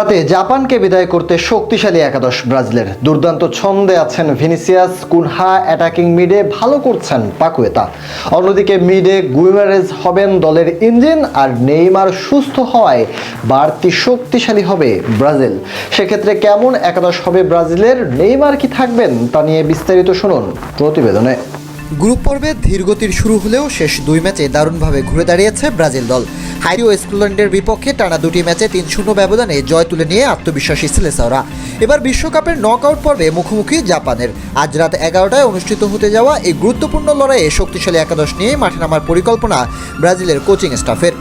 রাতে জাপানকে বিদায় করতে শক্তিশালী একাদশ ব্রাজিলের। দুর্দান্ত ছন্দে আছেন ভিনিসিয়াস, কুনহা, অ্যাটাকিং মিডে ভালো করছেন পাকুয়েতা। অন্যদিকে মিডে গুইমারেজ হবেন দলের ইঞ্জিন, আর নেইমার সুস্থ হওয়ায় বাড়তি শক্তিশালী হবে ব্রাজিল। সেক্ষেত্রে কেমন একাদশ হবে ব্রাজিলের? নেইমার কি থাকবেন? তা নিয়ে বিস্তারিত শুনুন প্রতিবেদনে। গ্রুপ পর্বে ধীরগতির শুরু হলেও শেষ দুই ম্যাচে দারুণভাবে ঘুরে দাঁড়িয়েছে ব্রাজিল দল। হাইরি ও স্কটল্যান্ডের বিপক্ষে টানা দুটি ম্যাচে 3-0 ব্যবধানে জয় তুলে নিয়ে আত্মবিশ্বাসী সিলেসাওরা এবার বিশ্বকাপের নকআউট পর্বে মুখোমুখি জাপানের। আজ রাত 11টায় অনুষ্ঠিত হতে যাওয়া এই গুরুত্বপূর্ণ লড়াইয়ে শক্তিশালী একাদশ নিয়ে মাঠে নামার পরিকল্পনা ব্রাজিলের কোচিং স্টাফের।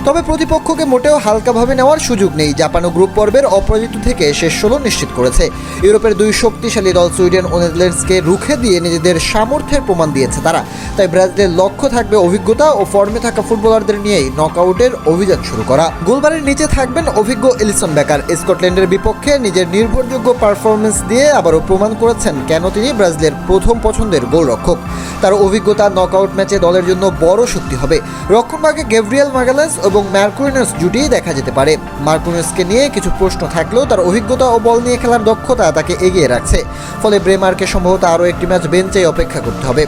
তবে প্রতিপক্ষকে মোটেও হালকাভাবে নেওয়ার সুযোগ নেই। জাপানও গ্রুপ পর্বের অপরাজিত থেকে শেষ 16 নিশ্চিত করেছে। ইউরোপের দুই শক্তিশালী দল সুইডেন ও নেদারল্যান্ডসকে রুখে দিয়ে নিজেদের সামর্থ্যের প্রমাণ দিয়েছে তারা। তাই ব্রাজিলের লক্ষ্য থাকবে অভিজ্ঞতা ও ফর্মে থাকা ফুটবলারদের নিয়েই নকআউটের অভিযান শুরু করা। গোলবারের নিচে থাকবেন অভিজ্ঞ এলিসন বেকার। স্কটল্যান্ডের বিপক্ষে নিজের নির্ভরযোগ্য পারফরমেন্স দিয়ে আবারও প্রমাণ করেছেন কেন তিনি ব্রাজিলের প্রথম পছন্দের গোলরক্ষক। তার অভিজ্ঞতা নকআউট ম্যাচে দলের জন্য বড় শক্তি হবে। রক্ষণভাগে গ্যাব্রিয়েল মাগালেস এবং মার্কুইনেস জুটি দেখা যেতে পারে। মার্কুইনেসকে নিয়ে কিছু প্রশ্ন থাকলেও তার অভিজ্ঞতা ও বল নিয়ে খেলার দক্ষতা তাকে এগিয়ে রাখছে। ফলে ব্রেমারকে সম্ভবত আরও একটি ম্যাচ বেঞ্চে অপেক্ষা করতে হবে।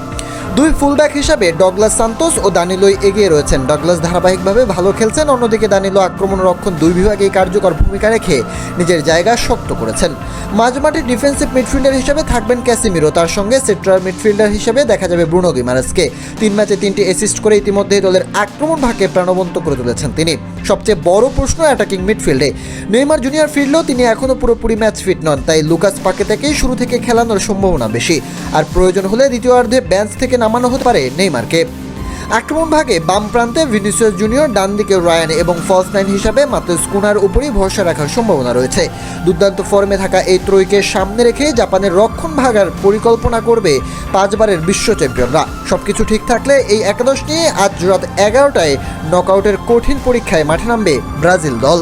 দুই ফুলব্যাক হিসাবে ডগলাস সান্তোস ও দানিলোই এগিয়ে রয়েছেন। ডগলাস ধারাবাহিকভাবে ভালো খেলছেন, অন্যদিকে দানিলো আক্রমণ রক্ষণ দুই বিভাগেই কার্যকর ভূমিকা রেখে নিজের জায়গা শক্ত করেছেন। মাঝমাঠে ডিফেন্সিভ মিডফিল্ডার হিসেবে থাকবেন ক্যাসিমিরো, তার সঙ্গে সেন্ট্রাল মিডফিল্ডার হিসেবে দেখা যাবে ব্রুনো গিমারেসকে। 3 ম্যাচে 3টি অ্যাসিস্ট করে ইতিমধ্যেই দলের আক্রমণ ভাগকে প্রাণবন্ত করে তুলেছেন তিনি। সবচেয়ে বড় প্রশ্ন অ্যাটাকিং মিডফিল্ডে। নেইমার জুনিয়র ফিরলেও তিনি এখনও পুরোপুরি ম্যাচ ফিট নন, তাই লুকাস পাকেতাকেই শুরু থেকে খেলানোর সম্ভাবনা বেশি। আর প্রয়োজন হলে দ্বিতীয়ার্ধে বেঞ্চ থেকে নামানো হতে পারে নেইমারকে। আক্রমণ ভাগে বাম প্রান্তে ভিনিসিয়াস জুনিয়র, ডান দিকে রায়ান এবং ফলস নাইন হিসাবে মাত্রাস কুনার উপরই ভরসা রাখার সম্ভাবনা রয়েছে। দুর্দান্ত ফর্মে থাকা এই ত্রয়ীকে সামনে রেখে জাপানের রক্ষণ ভাগার পরিকল্পনা করবে 5 বারের বিশ্ব চ্যাম্পিয়নরা। সবকিছু ঠিক থাকলে এই একাদশ নিয়ে আজ রাত 11টায় নকআউটের কঠিন পরীক্ষায় মাঠে নামবে ব্রাজিল দল।